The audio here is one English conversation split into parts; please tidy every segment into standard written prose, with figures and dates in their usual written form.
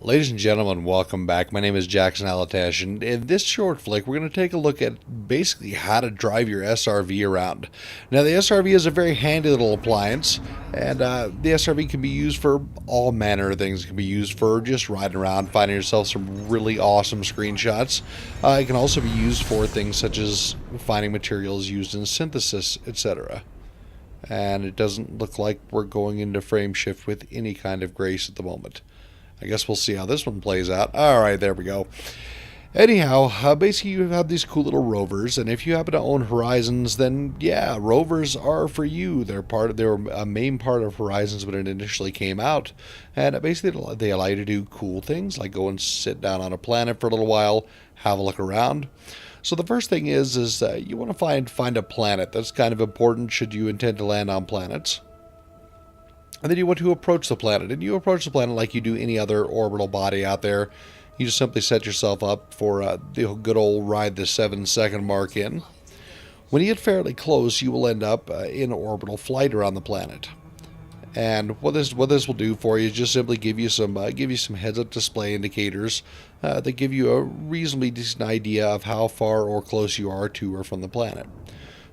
Ladies and gentlemen, welcome back. My name is Jackson Alatash, and in this short flick, we're going to take a look at basically how to drive your SRV around. Now, the SRV is a very handy little appliance, and the SRV can be used for all manner of things. It can be used for just riding around, finding yourself some really awesome screenshots. It can also be used for things such as finding materials used in synthesis, etc. And it doesn't look like we're going into frame shift with any kind of grace at the moment. I guess we'll see how this one plays out. Alright, there we go. Anyhow, basically you have these cool little rovers, and if you happen to own Horizons, then yeah, rovers are for you. They're a main part of Horizons when it initially came out, and basically they allow you to do cool things, like go and sit down on a planet for a little while, have a look around. So the first thing is you want to find a planet. That's kind of important should you intend to land on planets. And then you want to approach the planet. And you approach the planet like you do any other orbital body out there. You just simply set yourself up for the good old ride the 7-second mark in. When you get fairly close, you will end up in orbital flight around the planet. And what this will do for you is just simply give you some heads-up display indicators that give you a reasonably decent idea of how far or close you are to or from the planet.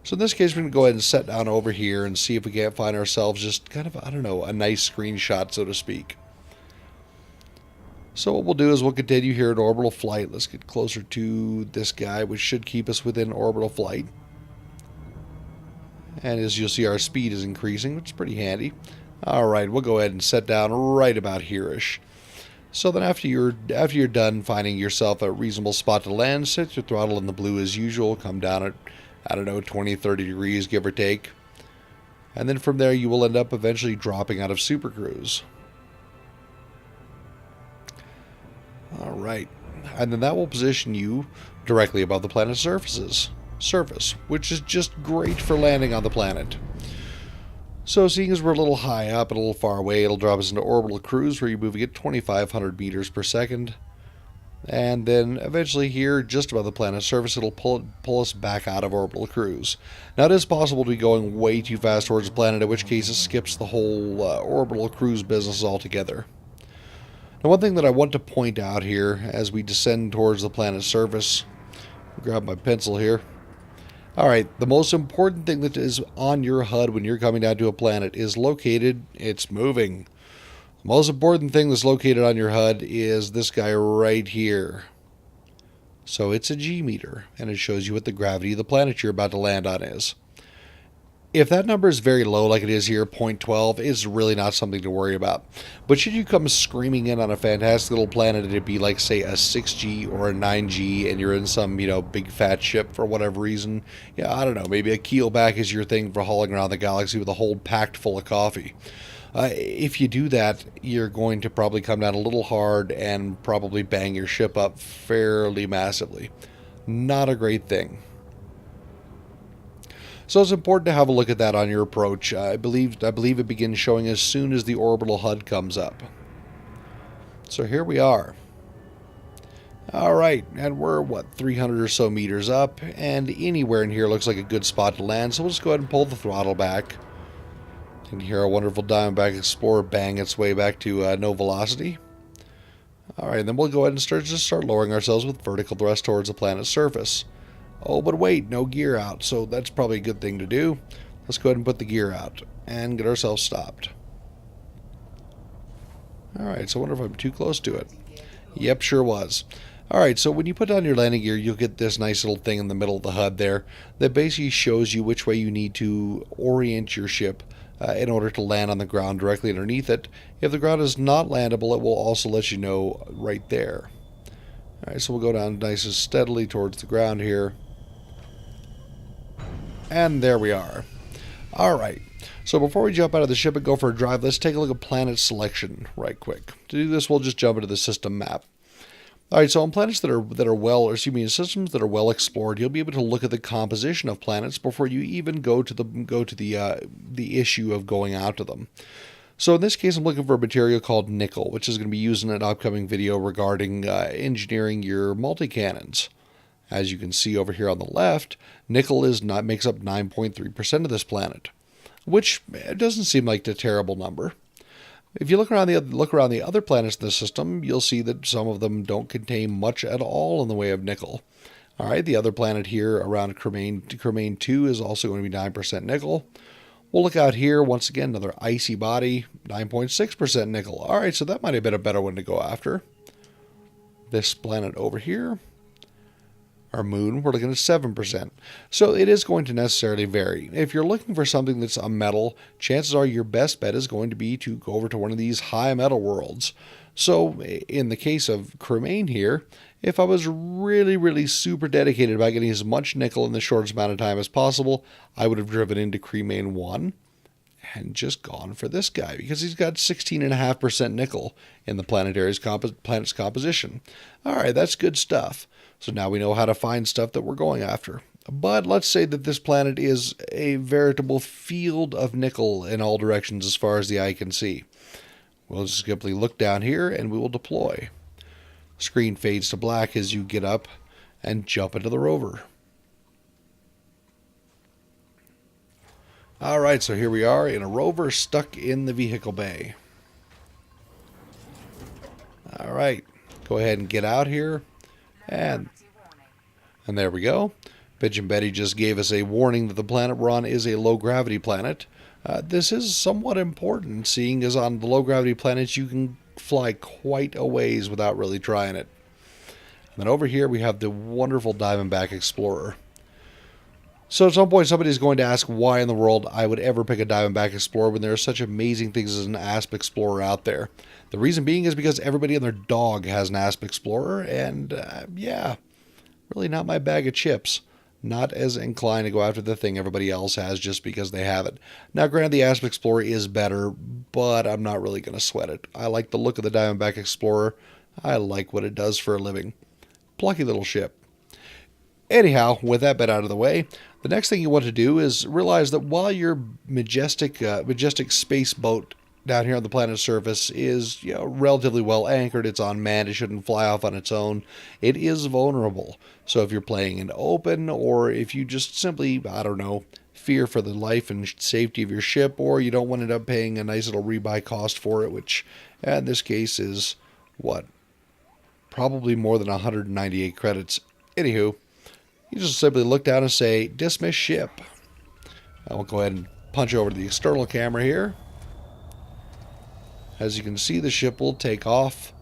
So in this case, we're going to go ahead and set down over here and see if we can't find ourselves just kind of, I don't know, a nice screenshot, so to speak. So what we'll do is we'll continue here at orbital flight. Let's get closer to this guy, which should keep us within orbital flight. And as you'll see, our speed is increasing, which is pretty handy. Alright, we'll go ahead and set down right about here-ish. So then after you're done finding yourself a reasonable spot to land, set your throttle in the blue as usual, come down at, I don't know, 20, 30 degrees, give or take. And then from there, you will end up eventually dropping out of Super Cruise. Alright. And then that will position you directly above the planet's surface, which is just great for landing on the planet. So seeing as we're a little high up and a little far away, it'll drop us into Orbital Cruise, where you're moving at 2,500 meters per second. And then eventually here, just above the planet's surface, it'll pull us back out of Orbital Cruise. Now it is possible to be going way too fast towards the planet, in which case it skips the whole Orbital Cruise business altogether. Now one thing that I want to point out here as we descend towards the planet's surface, grab my pencil here. Alright, the most important thing that is on your HUD when you're coming down to a planet is located, it's moving. The most important thing that's located on your HUD is this guy right here. So it's a G meter, and it shows you what the gravity of the planet you're about to land on is. If that number is very low, like it is here, 0.12, it's really not something to worry about. But should you come screaming in on a fantastic little planet, and it'd be like, say, a 6G or a 9G, and you're in some, big fat ship for whatever reason, yeah, I don't know, maybe a keelback is your thing for hauling around the galaxy with a hold packed full of coffee. If you do that, you're going to probably come down a little hard and probably bang your ship up fairly massively. Not a great thing. So it's important to have a look at that on your approach. I believe it begins showing as soon as the orbital HUD comes up. So here we are. Alright, and we're, 300 or so meters up, and anywhere in here looks like a good spot to land, so we'll just go ahead and pull the throttle back. And hear our wonderful Diamondback Explorer bang its way back to no velocity. Alright, then we'll go ahead and start lowering ourselves with vertical thrust towards the planet's surface. Oh, but wait, no gear out, so that's probably a good thing to do. Let's go ahead and put the gear out and get ourselves stopped. Alright, so I wonder if I'm too close to it. Yep, sure was. Alright, so when you put down your landing gear, you'll get this nice little thing in the middle of the HUD there that basically shows you which way you need to orient your ship in order to land on the ground directly underneath it. If the ground is not landable, it will also let you know right there. Alright, so we'll go down nice and steadily towards the ground here. And there we are. Alright, so before we jump out of the ship and go for a drive, let's take a look at planet selection right quick. To do this, we'll just jump into the system map. Alright, so on planets in systems that are well explored, you'll be able to look at the composition of planets before you even go to the issue of going out to them. So in this case, I'm looking for a material called nickel, which is going to be used in an upcoming video regarding engineering your multi-cannons. As you can see over here on the left, nickel makes up 9.3% of this planet, which doesn't seem like a terrible number. If you look around the other planets in the system, you'll see that some of them don't contain much at all in the way of nickel. All right, the other planet here around Cremain 2 is also going to be 9% nickel. We'll look out here, once again, another icy body, 9.6% nickel. All right, so that might have been a better one to go after. This planet over here, our moon, we're looking at 7%. So it is going to necessarily vary. If you're looking for something that's a metal, chances are your best bet is going to be to go over to one of these high metal worlds. So in the case of Cremain here, if I was really super dedicated about getting as much nickel in the shortest amount of time as possible, I would have driven into Cremain 1 and just gone for this guy because he's got 16.5% nickel in the planet's composition. All right, that's good stuff. So now we know how to find stuff that we're going after. But let's say that this planet is a veritable field of nickel in all directions as far as the eye can see. We'll just simply look down here and we will deploy. Screen fades to black as you get up and jump into the rover. Alright, so here we are in a rover stuck in the vehicle bay. Alright, go ahead and get out here. And there we go. Pigeon Betty just gave us a warning that the planet we're on is a low-gravity planet. This is somewhat important, seeing as on the low-gravity planets you can fly quite a ways without really trying it. And then over here we have the wonderful Diamondback Explorer. So at some point somebody's going to ask why in the world I would ever pick a Diamondback Explorer when there are such amazing things as an Asp Explorer out there. The reason being is because everybody and their dog has an Asp Explorer, and yeah, really not my bag of chips. Not as inclined to go after the thing everybody else has just because they have it. Now granted, the Asp Explorer is better, but I'm not really going to sweat it. I like the look of the Diamondback Explorer. I like what it does for a living. Plucky little ship. Anyhow, with that bit out of the way, the next thing you want to do is realize that while your majestic space boat down here on the planet's surface is, relatively well anchored, it's unmanned, it shouldn't fly off on its own, it is vulnerable. So if you're playing in open, or if you just simply, I don't know, fear for the life and safety of your ship, or you don't want to end up paying a nice little rebuy cost for it, which in this case is, what, probably more than 198 credits. Anywho, you just simply look down and say, dismiss ship. I will go ahead and punch over to the external camera here. As you can see, the ship will take off,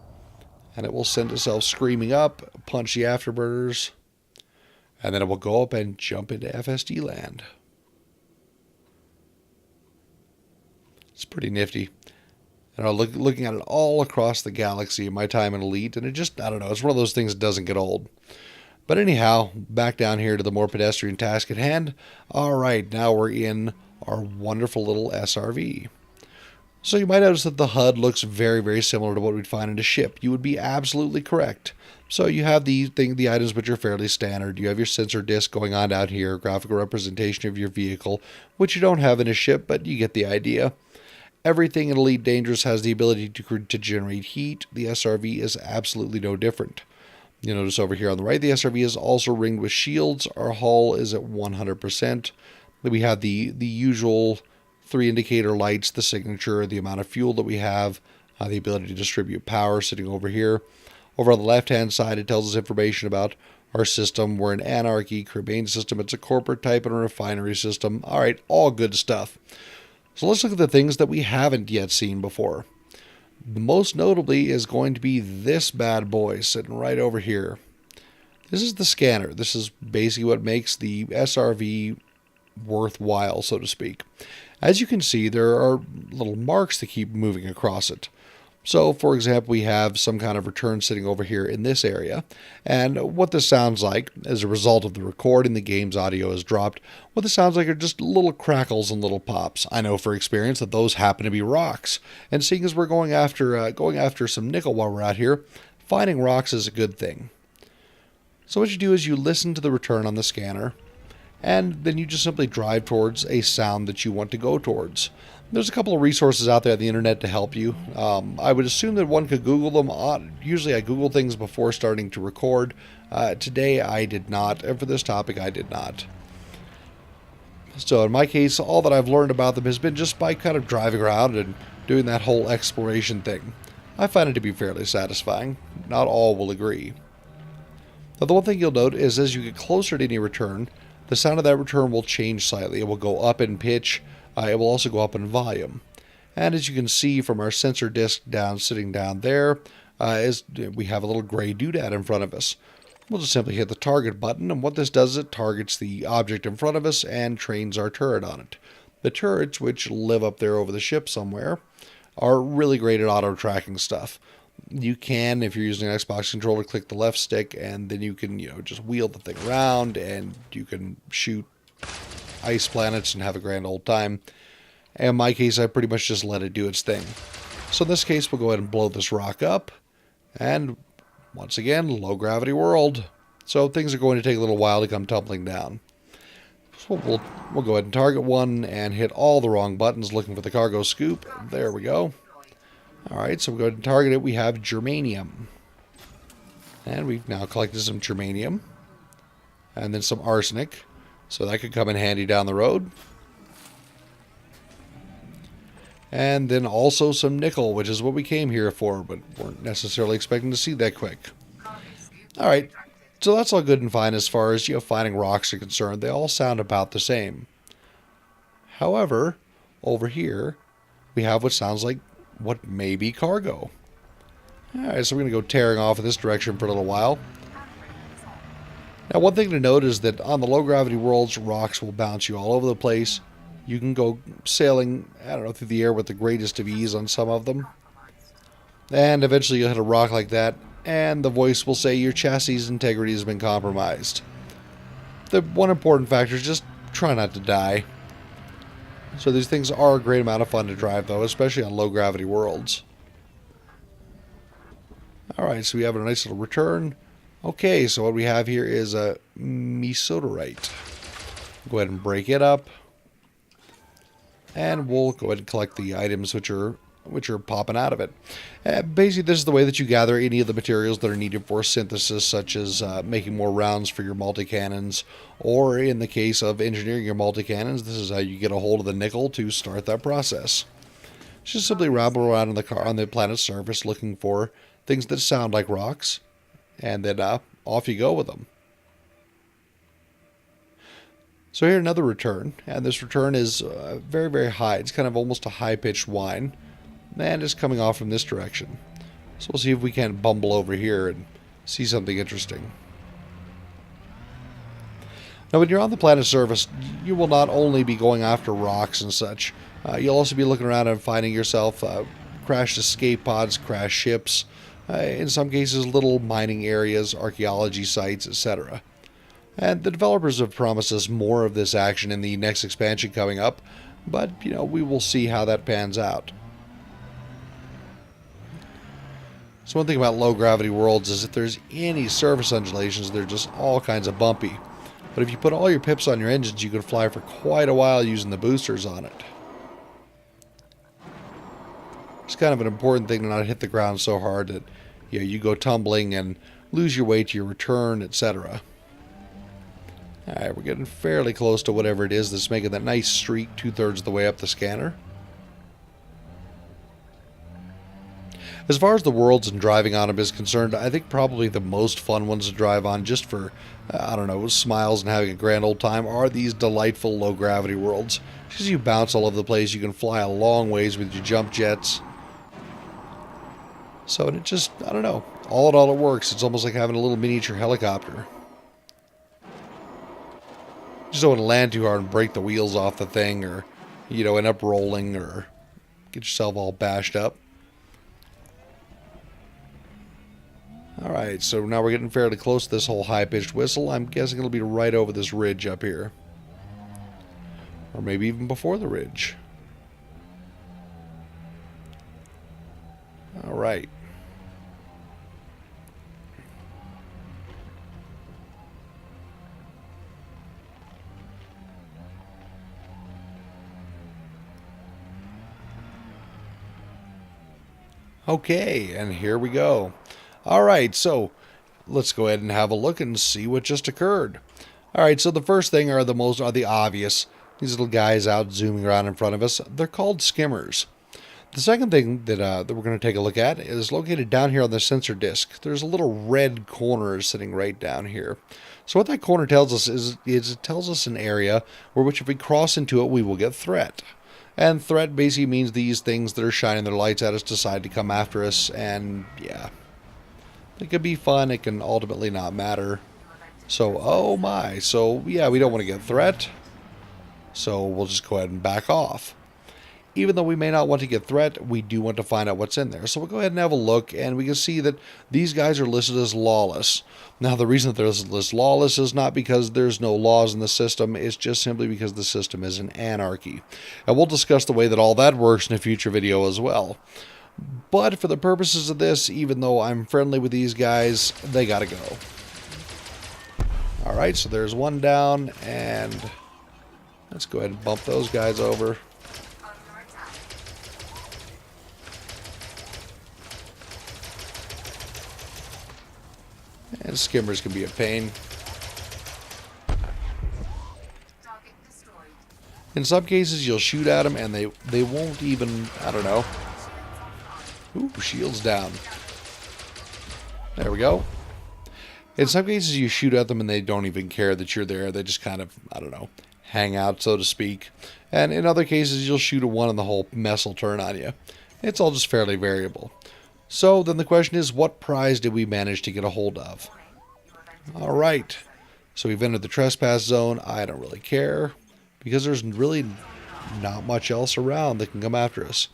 and it will send itself screaming up, punch the afterburners, and then it will go up and jump into FSD land. It's pretty nifty. And I'm looking at it all across the galaxy in my time in Elite, and it just, I don't know, it's one of those things that doesn't get old. But anyhow, back down here to the more pedestrian task at hand. Alright, now we're in our wonderful little SRV. So you might notice that the HUD looks very similar to what we'd find in a ship. You would be absolutely correct. So you have the items which are fairly standard. You have your sensor disk going on down here, graphical representation of your vehicle, which you don't have in a ship, but you get the idea. Everything in Elite Dangerous has the ability to generate heat. The SRV is absolutely no different. You'll notice over here on the right, the SRV is also ringed with shields. Our hull is at 100%. We have the usual 3 indicator lights, the signature, the amount of fuel that we have, the ability to distribute power sitting over here. Over on the left-hand side, it tells us information about our system. We're an Anarchy Cremain system. It's a corporate type and a refinery system. All right, all good stuff. So let's look at the things that we haven't yet seen before. Most notably is going to be this bad boy sitting right over here. This is the scanner. This is basically what makes the SRV worthwhile, so to speak. As you can see, there are little marks that keep moving across it. So, for example, we have some kind of return sitting over here in this area. And what this sounds like, as a result of the recording, the game's audio is dropped. What this sounds like are just little crackles and little pops. I know for experience that those happen to be rocks. And seeing as we're going after some nickel while we're out here, finding rocks is a good thing. So what you do is you listen to the return on the scanner, and then you just simply drive towards a sound that you want to go towards. There's a couple of resources out there on the internet to help you. I would assume that one could Google them. Usually I Google things before starting to record. Today I did not, and for this topic I did not. So in my case, all that I've learned about them has been just by kind of driving around and doing that whole exploration thing. I find it to be fairly satisfying. Not all will agree. Now, the one thing you'll note is as you get closer to any return, the sound of that return will change slightly. It will go up in pitch. It will also go up in volume. And as you can see from our sensor disc sitting down there, is we have a little gray doodad in front of us. We'll just simply hit the target button, and what this does is it targets the object in front of us and trains our turret on it. The turrets, which live up there over the ship somewhere, are really great at auto-tracking stuff. You can, if you're using an Xbox controller, click the left stick, and then you can, just wheel the thing around, and you can shoot ice planets and have a grand old time. In my case, I pretty much just let it do its thing. So in this case, we'll go ahead and blow this rock up. And once again, low gravity world. So things are going to take a little while to come tumbling down. So we'll go ahead and target one and hit all the wrong buttons looking for the cargo scoop. There we go. Alright, so we'll go ahead and target it. We have germanium. And we've now collected some germanium. And then some arsenic. So that could come in handy down the road. And then also some nickel, which is what we came here for, but weren't necessarily expecting to see that quick. Alright, so that's all good and fine as far as finding rocks are concerned. They all sound about the same. However, over here, we have what sounds like what may be cargo. Alright, so we're going to go tearing off in this direction for a little while. Now, one thing to note is that on the low gravity worlds, rocks will bounce you all over the place. You can go sailing, through the air with the greatest of ease on some of them. And eventually you'll hit a rock like that, and the voice will say your chassis integrity has been compromised. The one important factor is just try not to die. So these things are a great amount of fun to drive, though, especially on low gravity worlds. Alright, so we have a nice little return. Okay, so what we have here is a mesoderite. Go ahead and break it up. And we'll go ahead and collect the items which are popping out of it. Basically, this is the way that you gather any of the materials that are needed for synthesis, such as making more rounds for your multi-cannons, or in the case of engineering your multi-cannons, this is how you get a hold of the nickel to start that process. Just simply ramble around on the planet's surface looking for things that sound like rocks, and then off you go with them. So here another return, and this return is very, very high. It's kind of almost a high-pitched whine, and it's coming off from this direction. So we'll see if we can't bumble over here and see something interesting. Now, when you're on the planet's surface, you will not only be going after rocks and such. You'll also be looking around and finding yourself crashed escape pods, crashed ships, in some cases little mining areas, archaeology sites, etc. And the developers have promised us more of this action in the next expansion coming up, but, we will see how that pans out. So one thing about low gravity worlds is if there's any surface undulations, they're just all kinds of bumpy. But if you put all your pips on your engines, you can fly for quite a while using the boosters on it. It's kind of an important thing to not hit the ground so hard that you go tumbling and lose your way to your return, etc. Alright, we're getting fairly close to whatever it is that's making that nice streak 2/3 of the way up the scanner. As far as the worlds and driving on them is concerned, I think probably the most fun ones to drive on just for, smiles and having a grand old time are these delightful low gravity worlds. Because you bounce all over the place, you can fly a long ways with your jump jets. So it just, all in all it works. It's almost like having a little miniature helicopter. Just don't want to land too hard and break the wheels off the thing, or, end up rolling, or get yourself all bashed up. Alright, so now we're getting fairly close to this whole high-pitched whistle. I'm guessing it'll be right over this ridge up here. Or maybe even before the ridge. Alright. Okay, and here we go. Alright, so let's go ahead and have a look and see what just occurred. Alright, so the first thing are the obvious. These little guys out zooming around in front of us. They're called skimmers. The second thing that we're going to take a look at is located down here on the sensor disk. There's a little red corner sitting right down here. So what that corner tells us is it tells us an area where which if we cross into it, we will get threat. And threat basically means these things that are shining their lights at us decide to come after us, and yeah. It could be fun, it can ultimately not matter. So, oh my, so yeah, we don't want to get threat. So we'll just go ahead and back off. Even though we may not want to get threat, we do want to find out what's in there. So we'll go ahead and have a look, and we can see that these guys are listed as lawless. Now, the reason that they're listed as lawless is not because there's no laws in the system, it's just simply because the system is an anarchy. And we'll discuss the way that all that works in a future video as well. But for the purposes of this, even though I'm friendly with these guys, they gotta go. Alright, so there's one down, and let's go ahead and bump those guys over. And skimmers can be a pain. In some cases, you'll shoot at them and they won't even, I don't know. Ooh, shields down. There we go. In some cases, you shoot at them and they don't even care that you're there. They just kind of, I don't know, hang out, so to speak. And in other cases, you'll shoot at one and the whole mess will turn on you. It's all just fairly variable. So then the question is, what prize did we manage to get a hold of? All right. So we've entered the trespass zone. I don't really care because there's really not much else around that can come after us.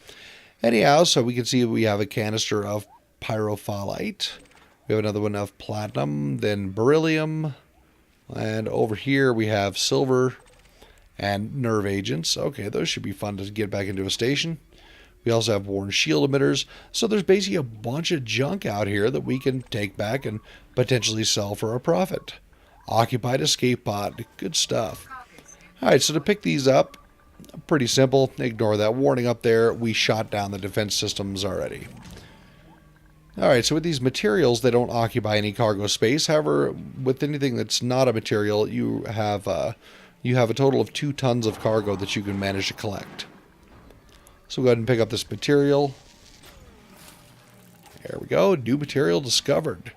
Anyhow, so we can see we have a canister of pyrophyllite. We have another one of platinum, then beryllium. And over here we have silver and nerve agents. Okay, those should be fun to get back into a station. We also have worn shield emitters. So there's basically a bunch of junk out here that we can take back and potentially sell for a profit. Occupied escape pod. Good stuff. Alright, so to pick these up, pretty simple. Ignore that warning up there. We shot down the defense systems already. Alright, so with these materials, they don't occupy any cargo space. However, with anything that's not a material, you have a total of 2 tons of cargo that you can manage to collect. So we'll go ahead and pick up this material. There we go. New material discovered.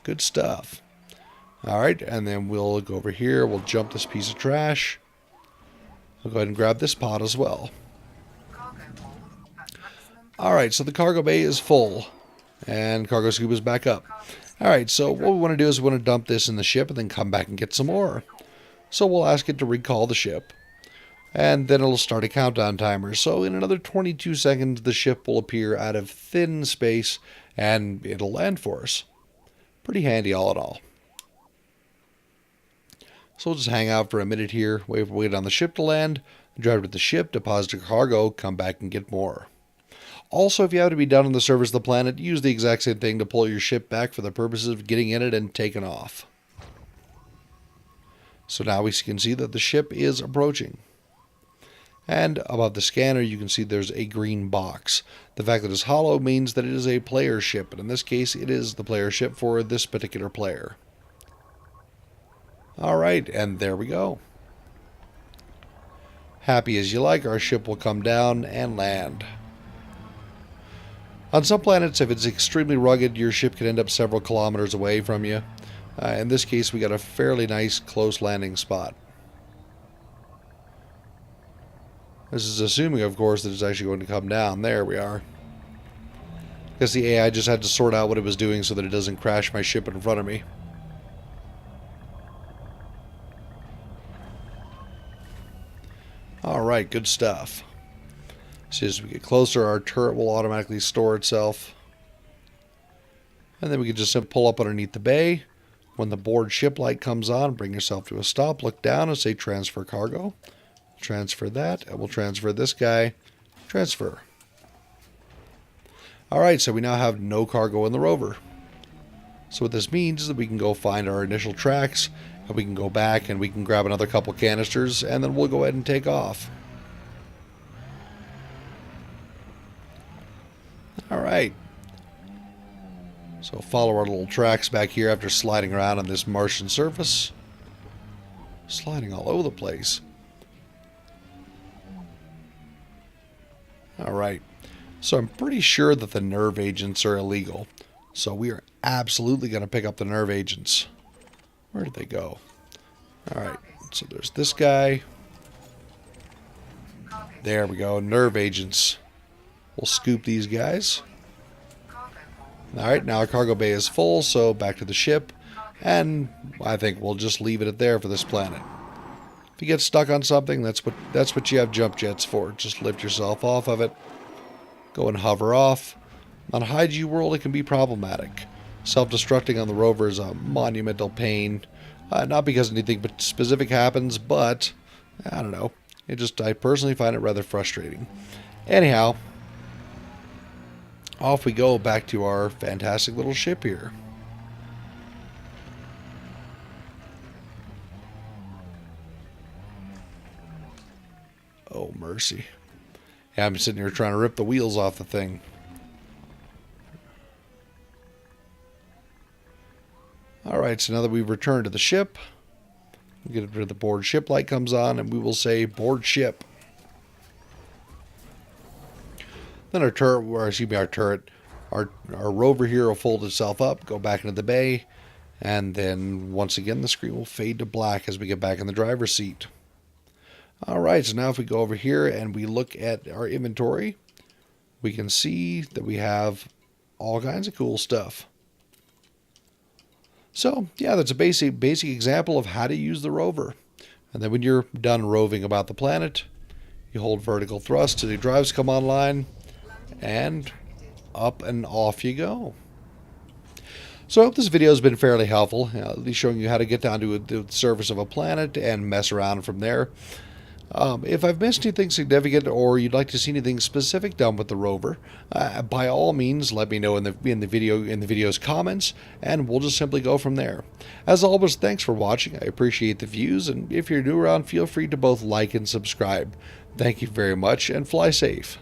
Good stuff. Alright, and then we'll go over here. We'll jump this piece of trash. I'll go ahead and grab this pod as well. Alright, so the cargo bay is full. And cargo scuba is back up. Alright, so what we want to do is we want to dump this in the ship and then come back and get some more. So we'll ask it to recall the ship. And then it'll start a countdown timer. So in another 22 seconds, the ship will appear out of thin space and it'll land for us. Pretty handy all in all. So we'll just hang out for a minute here, wait on the ship to land, drive to the ship, deposit your cargo, come back and get more. Also, if you have to be done on the surface of the planet, use the exact same thing to pull your ship back for the purposes of getting in it and taking off. So now we can see that the ship is approaching. And above the scanner, you can see there's a green box. The fact that it's hollow means that it is a player ship, and in this case, it is the player ship for this particular player. Alright, and there we go. Happy as you like, our ship will come down and land. On some planets, if it's extremely rugged, your ship could end up several kilometers away from you. In this case, we got a fairly nice close landing spot. This is assuming, of course, that it's actually going to come down. There we are. Because the AI just had to sort out what it was doing so that it doesn't crash my ship in front of me. Alright, good stuff. So as we get closer, our turret will automatically store itself. And then we can just pull up underneath the bay. When the board ship light comes on, bring yourself to a stop, look down and say transfer cargo. Transfer that, and we'll transfer this guy. Transfer. Alright, so we now have no cargo in the rover. So what this means is that we can go find our initial tracks, and we can go back and we can grab another couple canisters, and then we'll go ahead and take off. Alright. So follow our little tracks back here after sliding around on this Martian surface. Sliding all over the place. Alright. So I'm pretty sure that the nerve agents are illegal. So we are absolutely going to pick up the nerve agents. Where did they go? Alright, so there's this guy. There we go, nerve agents. We'll scoop these guys. Alright, now our cargo bay is full, so back to the ship. And I think we'll just leave it at there for this planet. If you get stuck on something, that's what you have jump jets for. Just lift yourself off of it. Go and hover off. On a high G world, it can be problematic. Self-destructing on the rover is a monumental pain. Not because anything but specific happens, but I don't know. I personally find it rather frustrating. Anyhow, off we go back to our fantastic little ship here. Oh, mercy. Yeah, I'm sitting here trying to rip the wheels off the thing. Alright, so now that we've returned to the ship, we get rid of the board ship light comes on, and we will say board ship. Then our rover here will fold itself up, go back into the bay, and then once again the screen will fade to black as we get back in the driver's seat. Alright, so now if we go over here and we look at our inventory, we can see that we have all kinds of cool stuff. So, yeah, that's a basic example of how to use the rover. And then when you're done roving about the planet, you hold vertical thrust till the drives come online, and up and off you go. So I hope this video has been fairly helpful, at least showing you how to get down to the surface of a planet and mess around from there. If I've missed anything significant or you'd like to see anything specific done with the rover, by all means let me know in the video's comments, and we'll just simply go from there. As always, thanks for watching. I appreciate the views, and if you're new around, feel free to both like and subscribe. Thank you very much, and fly safe.